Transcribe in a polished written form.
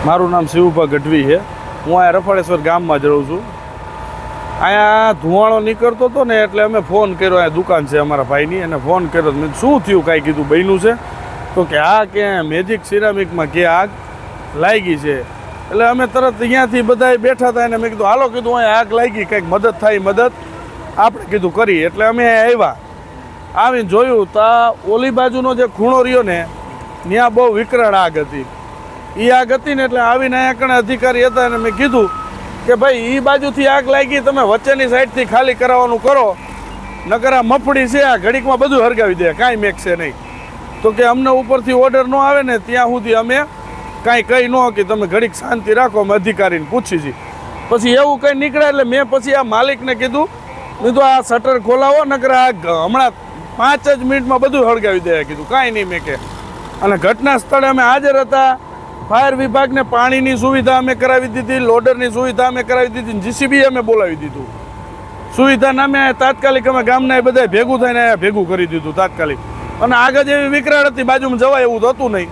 મારું નામ શિવભા ગઢવી છે. હું અહીંયા રફાળેશ્વર ગામમાં જ રહું છું. અહીંયા ધુવાળો નીકળતો હતો ને એટલે અમે ફોન કર્યો. અહીંયા દુકાન છે અમારા ભાઈની, એને ફોન કર્યો. મેં શું થયું, કાંઈ કીધું બન્યું છે? તો કે હા, કે મેજિક સિરામિકમાં કે આગ લાગી છે. એટલે અમે તરત અહીંયાથી બધા બેઠા હતા અને મેં કીધું હાલો, કીધું અહીંયા આગ લાગી, કંઈક મદદ થાય મદદ આપણે કીધું કરી. એટલે અમે આવ્યા, આવીને જોયું તો ઓલી બાજુનો જે ખૂણો રહ્યો ને ત્યાં બહુ વિકરાળ આગ હતી. એ આગ હતી ને એટલે આવીને અહીંયા કણે અધિકારી હતા અને મેં કીધું કે ભાઈ એ બાજુથી આગ લાગી, તમે વચ્ચેની સાઈડથી ખાલી કરાવવાનું કરો, નકર આ મફળી છે આ ઘડીકમાં બધું હરગાવી દે, કાંઈ મેકશે નહીં. તો કે અમને ઉપરથી ઓર્ડર ન આવે ને ત્યાં સુધી અમે કાંઈ કહી ન કે તમે ઘડીક શાંતિ રાખો, અમે અધિકારીને પૂછી છીએ. પછી એવું કંઈ નીકળે એટલે મેં પછી આ માલિકને કીધું આ શટર ખોલાવો, નકર આ હમણાં 5 જ મિનિટમાં બધું હળગાવી દે કીધું. કાંઈ નહીં મેં કે. અને ઘટના સ્થળે અમે હાજર હતા. ફાયર વિભાગને પાણીની સુવિધા અમે કરાવી દીધી, લોડરની સુવિધા અમે કરાવી દીધી, જીસીબી અમે બોલાવી દીધું. સુવિધા નામે તાત્કાલિક અમે ગામના બધા ભેગું થઈને ભેગું કરી દીધું તાત્કાલિક. અને આગળ જેવી વિકરાળ હતી, બાજુમાં જવાય એવું તો હતું નહીં.